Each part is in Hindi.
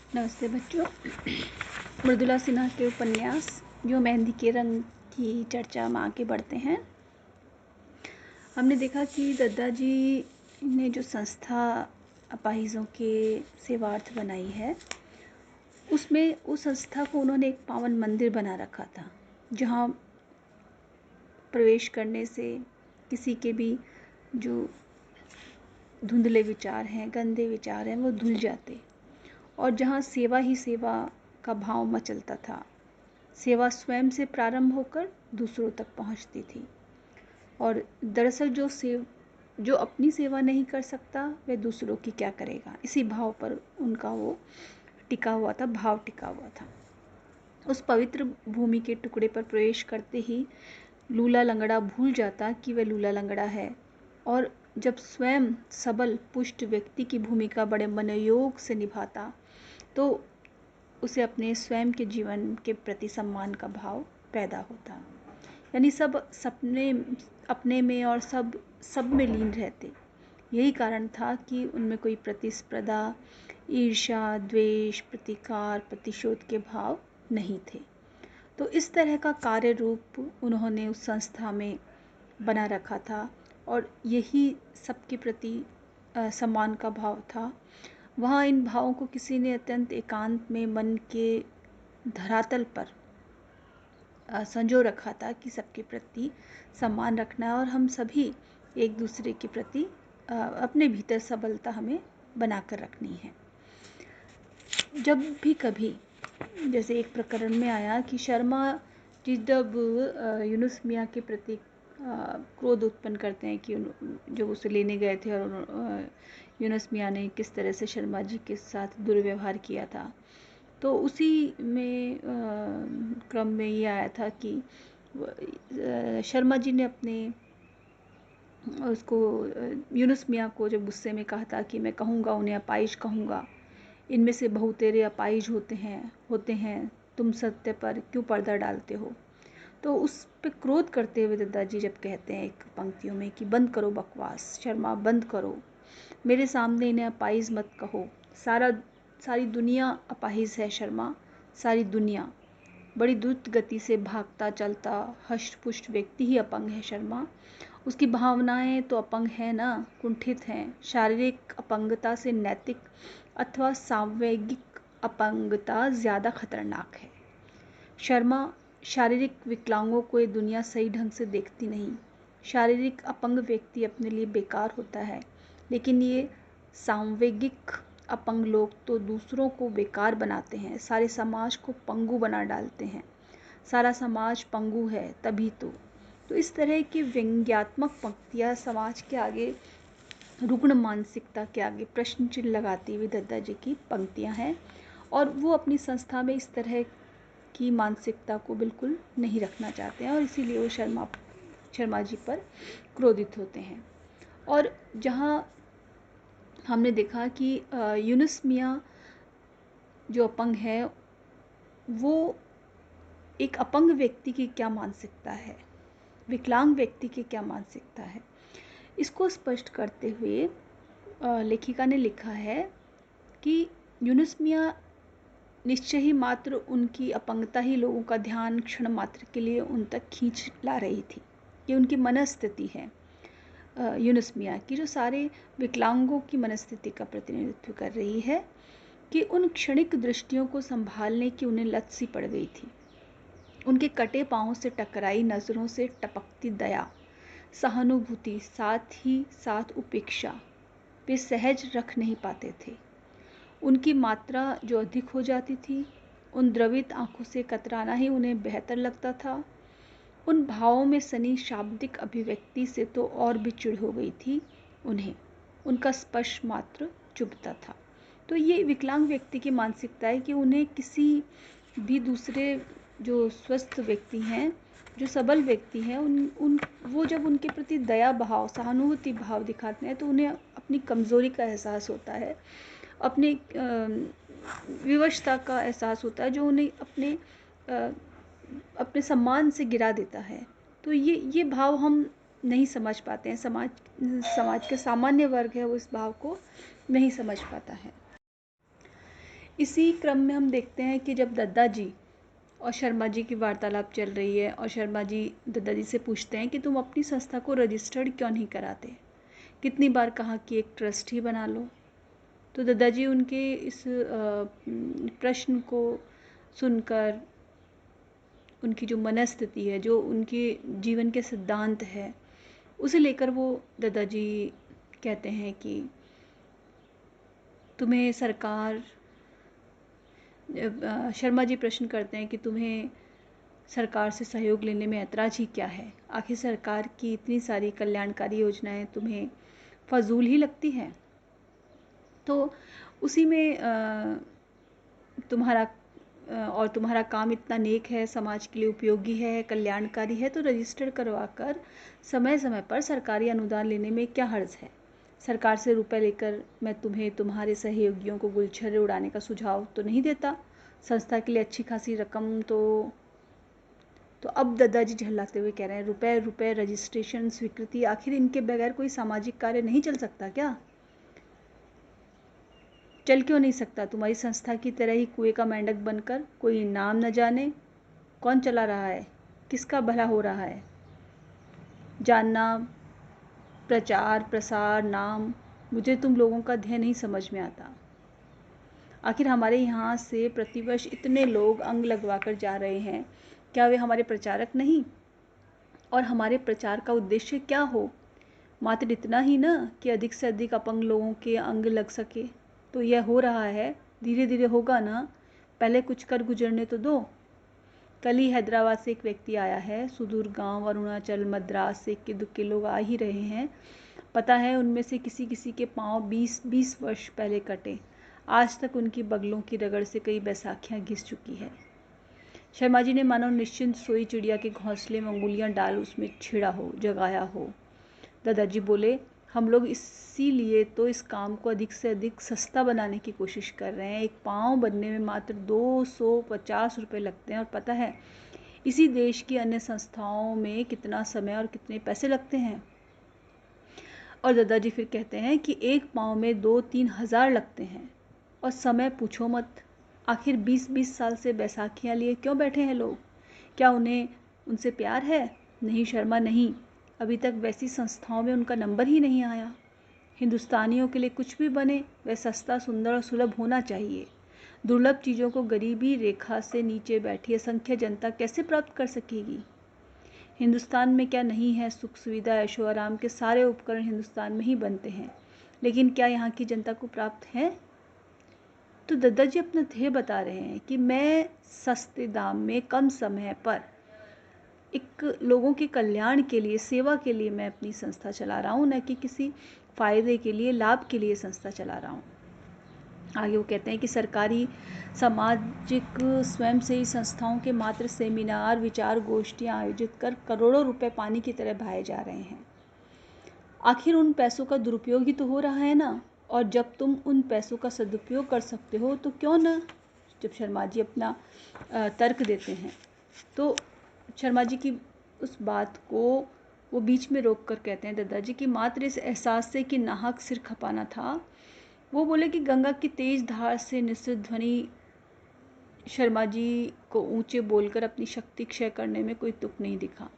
नमस्ते बच्चों। मृदुला सिन्हा के उपन्यास जो मेहंदी के रंग की चर्चा में आगे बढ़ते हैं। हमने देखा कि दद्दा जी ने जो संस्था अपाहिजों के सेवार्थ बनाई है, उसमें उस संस्था को उन्होंने एक पावन मंदिर बना रखा था, जहाँ प्रवेश करने से किसी के भी जो धुंधले विचार हैं, गंदे विचार हैं, वो धुल जाते और जहाँ सेवा ही सेवा का भाव मचलता था। सेवा स्वयं से प्रारंभ होकर दूसरों तक पहुँचती थी और दरअसल जो अपनी सेवा नहीं कर सकता वह दूसरों की क्या करेगा, इसी भाव पर उनका वो टिका हुआ था, भाव टिका हुआ था। उस पवित्र भूमि के टुकड़े पर प्रवेश करते ही लूला लंगड़ा भूल जाता कि वह लूला लंगड़ा है और जब स्वयं सबल पुष्ट व्यक्ति की भूमिका बड़े मनोयोग से निभाता तो उसे अपने स्वयं के जीवन के प्रति सम्मान का भाव पैदा होता। यानी सब सपने अपने में और सब में लीन रहते। यही कारण था कि उनमें कोई प्रतिस्पर्धा, ईर्ष्या, द्वेष, प्रतिकार, प्रतिशोध के भाव नहीं थे। तो इस तरह का कार्य रूप उन्होंने उस संस्था में बना रखा था और यही सबके प्रति सम्मान का भाव था। वहाँ इन भावों को किसी ने अत्यंत एकांत में मन के धरातल पर संजो रखा था कि सबके प्रति सम्मान रखना और हम सभी एक दूसरे के प्रति अपने भीतर सबलता हमें बनाकर रखनी है। जब भी कभी जैसे एक प्रकरण में आया कि शर्मा जी जब यूनुस मियाँ के प्रति क्रोध उत्पन्न करते हैं कि जब उसे लेने गए थे और यूनुस मियाँ ने किस तरह से शर्मा जी के साथ दुर्व्यवहार किया था, तो उसी में क्रम में ये आया था कि शर्मा जी ने अपने उसको यूनुस मियाँ को जब गुस्से में कहा था कि मैं कहूँगा उन्हें अपाहिज कहूँगा, इनमें से बहुतेरे अपाहिज होते हैं, तुम सत्य पर क्यों पर्दा डालते हो। तो उस पे क्रोध करते हुए दद्दा जी जब कहते हैं एक पंक्तियों में कि बंद करो बकवास शर्मा, बंद करो, मेरे सामने इन्हें अपाहिज मत कहो, सारी दुनिया अपाहिज है शर्मा, सारी दुनिया। बड़ी द्रुत गति से भागता चलता हष्ट पुष्ट व्यक्ति ही अपंग है शर्मा, उसकी भावनाएं तो अपंग है ना, कुंठित हैं। शारीरिक अपंगता से नैतिक अथवा सांवेगिक अपंगता ज़्यादा खतरनाक है शर्मा। शारीरिक विकलांगों को ये दुनिया सही ढंग से देखती नहीं। शारीरिक अपंग व्यक्ति अपने लिए बेकार होता है, लेकिन ये सांवेगिक अपंग लोग तो दूसरों को बेकार बनाते हैं, सारे समाज को पंगु बना डालते हैं। सारा समाज पंगु है तभी तो इस तरह की व्यंग्यात्मक पंक्तियाँ समाज के आगे, रुग्ण मानसिकता के आगे प्रश्न चिन्ह लगाती हुई दद्दा जी की पंक्तियाँ हैं और वो अपनी संस्था में इस तरह की मानसिकता को बिल्कुल नहीं रखना चाहते हैं और इसीलिए वो शर्मा जी पर क्रोधित होते हैं। और जहाँ हमने देखा कि यूनुस मियाँ जो अपंग है, वो एक अपंग व्यक्ति की क्या मानसिकता है, विकलांग व्यक्ति की क्या मानसिकता है, इसको स्पष्ट करते हुए लेखिका ने लिखा है कि यूनुस मियाँ निश्चय ही मात्र उनकी अपंगता ही लोगों का ध्यान क्षण मात्र के लिए उन तक खींच ला रही थी। ये उनकी मनस्थिति है यूनुस मियाँ की, जो सारे विकलांगों की मनस्थिति का प्रतिनिधित्व कर रही है कि उन क्षणिक दृष्टियों को संभालने की उन्हें लत सी पड़ गई थी। उनके कटे पाँवों से टकराई नज़रों से टपकती दया, सहानुभूति, साथ ही साथ उपेक्षा वे सहज रख नहीं पाते थे। उनकी मात्रा जो अधिक हो जाती थी, उन द्रवित आंखों से कतराना ही उन्हें बेहतर लगता था। उन भावों में सनी शाब्दिक अभिव्यक्ति से तो और भी चिढ़ हो गई थी उन्हें, उनका स्पर्श मात्र चुभता था। तो ये विकलांग व्यक्ति की मानसिकता है कि उन्हें किसी भी दूसरे जो स्वस्थ व्यक्ति हैं, जो सबल व्यक्ति हैं, उन वो जब उनके प्रति दया भाव, सहानुभूति भाव दिखाते हैं तो उन्हें अपनी कमज़ोरी का एहसास होता है, अपने विवशता का एहसास होता है, जो उन्हें अपने सम्मान से गिरा देता है। तो ये भाव हम नहीं समझ पाते हैं। समाज का सामान्य वर्ग है वो इस भाव को नहीं समझ पाता है। इसी क्रम में हम देखते हैं कि जब दद्दा जी और शर्मा जी की वार्तालाप चल रही है और शर्मा जी दद्दा जी से पूछते हैं कि तुम अपनी संस्था को रजिस्टर्ड क्यों नहीं कराते, कितनी बार कहा कि एक ट्रस्ट ही बना लो। तो दद्दा जी उनके इस प्रश्न को सुनकर, उनकी जो मनस्थिति है, जो उनके जीवन के सिद्धांत है, उसे लेकर वो दद्दा जी कहते हैं कि तुम्हें सरकार, शर्मा जी प्रश्न करते हैं कि तुम्हें सरकार से सहयोग लेने में ऐतराज़ ही क्या है, आखिर सरकार की इतनी सारी कल्याणकारी योजनाएं तुम्हें फजूल ही लगती हैं। तो उसी में तुम्हारा काम इतना नेक है, समाज के लिए उपयोगी है, कल्याणकारी है, तो रजिस्टर करवाकर समय समय पर सरकारी अनुदान लेने में क्या हर्ज है। सरकार से रुपए लेकर मैं तुम्हें तुम्हारे सहयोगियों को गुलछर्रे उड़ाने का सुझाव तो नहीं देता। संस्था के लिए अच्छी खासी रकम तो अब दादाजी झल्लाते हुए कह रहे हैं, रुपए रुपए, रजिस्ट्रेशन, स्वीकृति, आखिर इनके बगैर कोई सामाजिक कार्य नहीं चल सकता क्या? चल क्यों नहीं सकता? तुम्हारी संस्था की तरह ही कुएं का मेंढक बनकर, कोई नाम न जाने कौन चला रहा है, किसका भला हो रहा है। जानना, प्रचार प्रसार, नाम, मुझे तुम लोगों का ध्येय नहीं समझ में आता। आखिर हमारे यहाँ से प्रतिवर्ष इतने लोग अंग लगवा कर जा रहे हैं, क्या वे हमारे प्रचारक नहीं? और हमारे प्रचार का उद्देश्य क्या हो? मात्र इतना ही ना कि अधिक से अधिक अपंग लोगों के अंग लग सके। तो यह हो रहा है, धीरे धीरे होगा ना, पहले कुछ कर गुजरने तो दो। कल ही हैदराबाद से एक व्यक्ति आया है, सुदूर गांव, अरुणाचल, मद्रास से इक्के दुक्के लोग आ ही रहे हैं। पता है उनमें से किसी किसी के पाँव 20-20 वर्ष पहले कटे, आज तक उनकी बगलों की रगड़ से कई बैसाखियाँ घिस चुकी है। शर्मा जी ने मानो निश्चिंत सोई चिड़िया के घोंसले में अंगुलियां डाल उसमें छेड़ा हो, जगाया हो। दादाजी बोले, हम लोग इसीलिए तो इस काम को अधिक से अधिक सस्ता बनाने की कोशिश कर रहे हैं। एक पाँव बनने में मात्र 250 रुपये लगते हैं, और पता है इसी देश की अन्य संस्थाओं में कितना समय और कितने पैसे लगते हैं। और दादाजी फिर कहते हैं कि एक पाँव में 2-3 हज़ार लगते हैं, और समय पूछो मत। आखिर 20-20 साल से बैसाखियाँ लिए क्यों बैठे हैं लोग? क्या उन्हें उनसे प्यार है? नहीं शर्मा, नहीं, अभी तक वैसी संस्थाओं में उनका नंबर ही नहीं आया। हिंदुस्तानियों के लिए कुछ भी बने वह सस्ता, सुंदर और सुलभ होना चाहिए। दुर्लभ चीज़ों को गरीबी रेखा से नीचे बैठी असंख्य जनता कैसे प्राप्त कर सकेगी? हिंदुस्तान में क्या नहीं है सुख सुविधा, ऐशो आराम के सारे उपकरण हिंदुस्तान में ही बनते हैं, लेकिन क्या यहाँ की जनता को प्राप्त है? तो दादाजी अपना ध्येय बता रहे हैं कि मैं सस्ते दाम में, कम समय पर, एक लोगों के कल्याण के लिए, सेवा के लिए मैं अपनी संस्था चला रहा हूँ, न कि किसी फ़ायदे के लिए, लाभ के लिए संस्था चला रहा हूँ। आगे वो कहते हैं कि सरकारी सामाजिक स्वयंसेवी संस्थाओं के मात्र सेमिनार, विचार गोष्ठियाँ आयोजित कर करोड़ों रुपए पानी की तरह बहाए जा रहे हैं। आखिर उन पैसों का दुरुपयोग ही तो हो रहा है ना, और जब तुम उन पैसों का सदुपयोग कर सकते हो तो क्यों ना। जब शर्मा जी अपना तर्क देते हैं तो शर्मा जी की उस बात को वो बीच में रोक कर कहते हैं दादाजी कि मात्र इस एहसास से कि नाहक सिर खपाना था, वो बोले कि गंगा की तेज धार से निसृत ध्वनि शर्मा जी को ऊंचे बोलकर अपनी शक्ति क्षय करने में कोई तुक नहीं दिखा।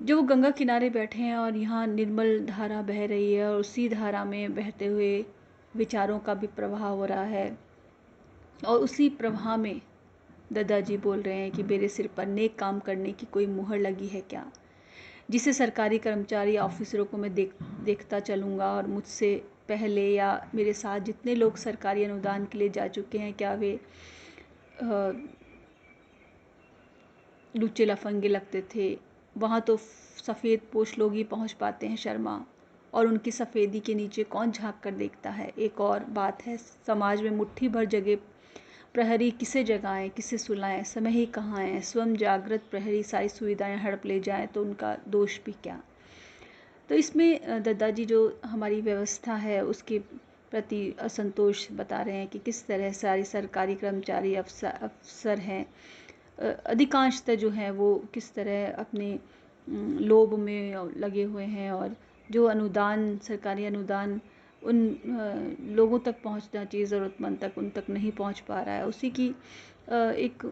जो वो गंगा किनारे बैठे हैं और यहाँ निर्मल धारा बह रही है, और उसी धारा में बहते हुए विचारों का भी प्रवाह हो रहा है, और उसी प्रवाह में दादाजी बोल रहे हैं कि मेरे सिर पर नेक काम करने की कोई मुहर लगी है क्या, जिसे सरकारी कर्मचारी, ऑफिसरों को मैं देखता चलूँगा, और मुझसे पहले या मेरे साथ जितने लोग सरकारी अनुदान के लिए जा चुके हैं, क्या वे लुच्चे लफंगे लगते थे? वहाँ तो सफ़ेद पोश लोग ही पहुँच पाते हैं शर्मा, और उनकी सफ़ेदी के नीचे कौन झांक कर देखता है? एक और बात है, समाज में मुट्ठी भर जगह प्रहरी किसे जगाएं, किसे सुलाएं, समय ही कहाँ है? स्वयं जागृत प्रहरी सारी सुविधाएं हड़प ले जाएं तो उनका दोष भी क्या? तो इसमें दादाजी जो हमारी व्यवस्था है उसके प्रति असंतोष बता रहे हैं कि किस तरह सारी सरकारी कर्मचारी, अफसर हैं, अधिकांशतः जो हैं वो किस तरह अपने लोभ में लगे हुए हैं, और जो अनुदान, सरकारी अनुदान उन लोगों तक पहुंचना चाहिए, ज़रूरतमंद तक, उन तक नहीं पहुंच पा रहा है। उसी की एक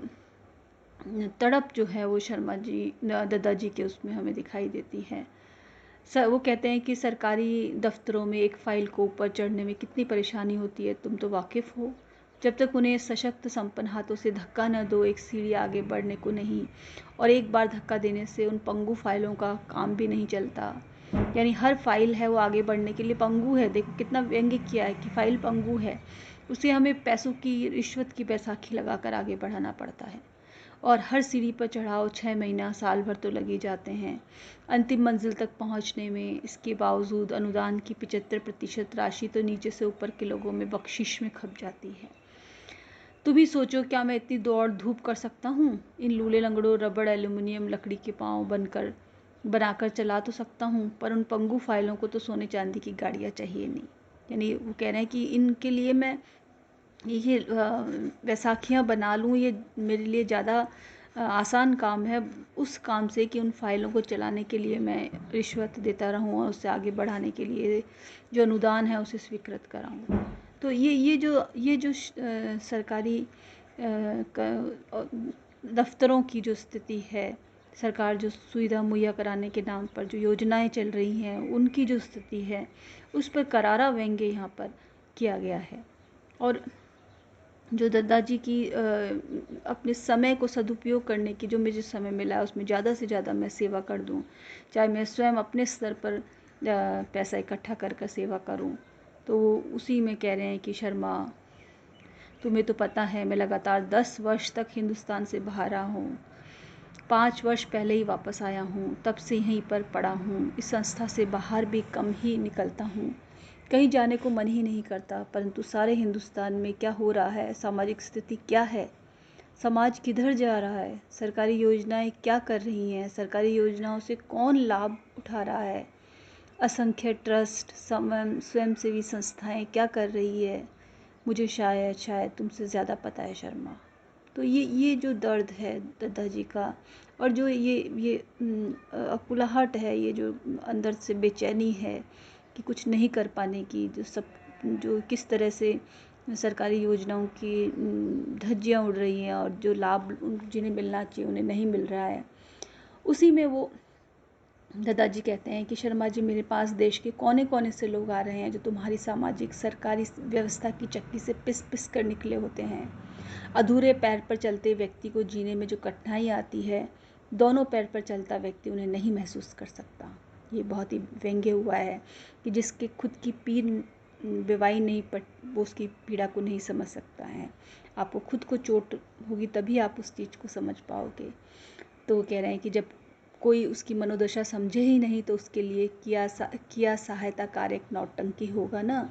तड़प जो है वो शर्मा जी दद्दा जी के उसमें हमें दिखाई देती है। वो कहते हैं कि सरकारी दफ्तरों में एक फ़ाइल को ऊपर चढ़ने में कितनी परेशानी होती है, तुम तो वाकिफ़ हो। जब तक उन्हें सशक्त संपन्न हाथों से धक्का न दो, एक सीढ़ी आगे बढ़ने को नहीं, और एक बार धक्का देने से उन पंगु फाइलों का काम भी नहीं चलता। यानी हर फाइल है वो आगे बढ़ने के लिए पंगु है। देखो कितना व्यंग्य किया है कि फाइल पंगु है, उसे हमें पैसों की, रिश्वत की बैसाखी लगाकर आगे बढ़ाना पड़ता है। और हर सीढ़ी पर चढ़ाओ 6 महीना, साल भर तो लगे जाते हैं अंतिम मंजिल तक पहुंचने में। इसके बावजूद अनुदान की 75% राशि तो नीचे से ऊपर के लोगों में बख्शिश में खप जाती है। तुम ही सोचो, क्या मैं इतनी दौड़ धूप कर सकता हूँ? इन लूले लंगड़ों रबड़, एल्यूमिनियम, लकड़ी के पाँव बनाकर चला तो सकता हूँ, पर उन पंगु फाइलों को तो सोने चांदी की गाड़ियाँ चाहिए नहीं। यानी वो कह रहे हैं कि इनके लिए मैं ये बैसाखियाँ बना लूँ, ये मेरे लिए ज़्यादा आसान काम है उस काम से कि उन फाइलों को चलाने के लिए मैं रिश्वत देता रहूँ और उससे आगे बढ़ाने के लिए जो अनुदान है उसे स्वीकृत कराऊँ। तो ये जो सरकारी दफ्तरों की जो स्थिति है, सरकार जो सुविधा मुहैया कराने के नाम पर जो योजनाएं चल रही हैं, उनकी जो स्थिति है, उस पर करारा व्यंग्य यहाँ पर किया गया है। और जो दद्दा जी की अपने समय को सदुपयोग करने की, जो मुझे समय मिला है उसमें ज़्यादा से ज़्यादा मैं सेवा कर दूं, चाहे मैं स्वयं अपने स्तर पर पैसा इकट्ठा कर सेवा करूं। तो उसी में कह रहे हैं कि शर्मा, तुम्हें तो पता है मैं लगातार 10 वर्ष तक हिंदुस्तान से बाहर रहा हूँ। 5 वर्ष पहले ही वापस आया हूँ, तब से यहीं पर पड़ा हूँ। इस संस्था से बाहर भी कम ही निकलता हूँ, कहीं जाने को मन ही नहीं करता। परंतु सारे हिंदुस्तान में क्या हो रहा है, सामाजिक स्थिति क्या है, समाज किधर जा रहा है, सरकारी योजनाएं क्या कर रही हैं, सरकारी योजनाओं से कौन लाभ उठा रहा है, असंख्य ट्रस्ट, स्वयंसेवी संस्थाएं क्या कर रही है, मुझे शायद तुमसे ज़्यादा पता है शर्मा। तो ये जो दर्द है दद्दा जी का, और जो ये अकुलाहट है, ये जो अंदर से बेचैनी है कि कुछ नहीं कर पाने की, जो किस तरह से सरकारी योजनाओं की धज्जियाँ उड़ रही हैं और जो लाभ जिन्हें मिलना चाहिए उन्हें नहीं मिल रहा है, उसी में वो दादाजी कहते हैं कि शर्मा जी, मेरे पास देश के कोने कोने से लोग आ रहे हैं जो तुम्हारी सामाजिक सरकारी व्यवस्था की चक्की से पिस पिस कर निकले होते हैं। अधूरे पैर पर चलते व्यक्ति को जीने में जो कठिनाई आती है, दोनों पैर पर चलता व्यक्ति उन्हें नहीं महसूस कर सकता। ये बहुत ही व्यंग्य हुआ है कि जिसके खुद की पीर बेवाई नहीं पट, वो उसकी पीड़ा को नहीं समझ सकता है। आपको खुद को चोट होगी तभी आप उस चीज़ को समझ पाओगे। तो वो कह रहे हैं कि जब कोई उसकी मनोदशा समझे ही नहीं तो उसके लिए किया सहायता कार्य एक नौटंकी होगा ना,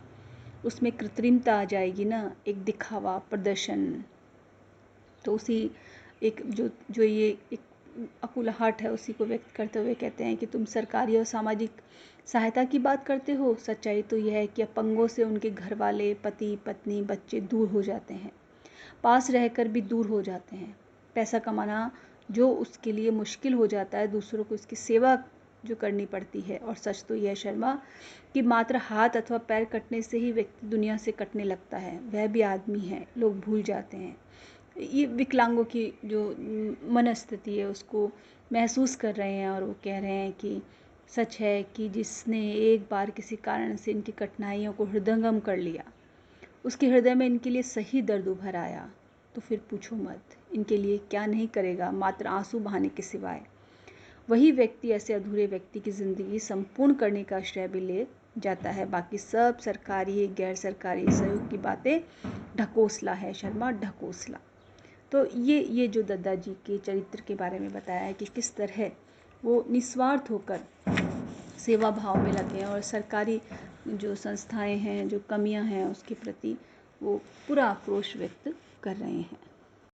उसमें कृत्रिमता आ जाएगी ना, एक दिखावा, प्रदर्शन। तो उसी एक जो ये एक अकुलाहट है उसी को व्यक्त करते हुए कहते हैं कि तुम सरकारी और सामाजिक सहायता की बात करते हो, सच्चाई तो यह है कि अपंगों से उनके घर वाले, पति पत्नी, बच्चे दूर हो जाते हैं, पास रहकर भी दूर हो जाते हैं। पैसा कमाना जो उसके लिए मुश्किल हो जाता है, दूसरों को इसकी सेवा जो करनी पड़ती है। और सच तो यह शर्मा कि मात्र हाथ अथवा पैर कटने से ही व्यक्ति दुनिया से कटने लगता है, वह भी आदमी है, लोग भूल जाते हैं। ये विकलांगों की जो मनस्थिति है उसको महसूस कर रहे हैं, और वो कह रहे हैं कि सच है कि जिसने एक बार किसी कारण से इनकी कठिनाइयों को हृदयंगम कर लिया, उसके हृदय में इनके लिए सही दर्द उभर आया, तो फिर पूछो मत इनके लिए क्या नहीं करेगा, मात्र आंसू बहाने के सिवाय। वही व्यक्ति ऐसे अधूरे व्यक्ति की ज़िंदगी संपूर्ण करने का श्रेय भी ले जाता है। बाकी सब सरकारी गैर सरकारी सहयोग की बातें ढकोसला है शर्मा, ढकोसला। तो ये जो दद्दा जी के चरित्र के बारे में बताया है कि किस तरह वो निस्वार्थ होकर सेवा भाव में लगे हैं और सरकारी जो संस्थाएं हैं, जो कमियां हैं उसके प्रति वो पूरा आक्रोश व्यक्त कर रहे हैं।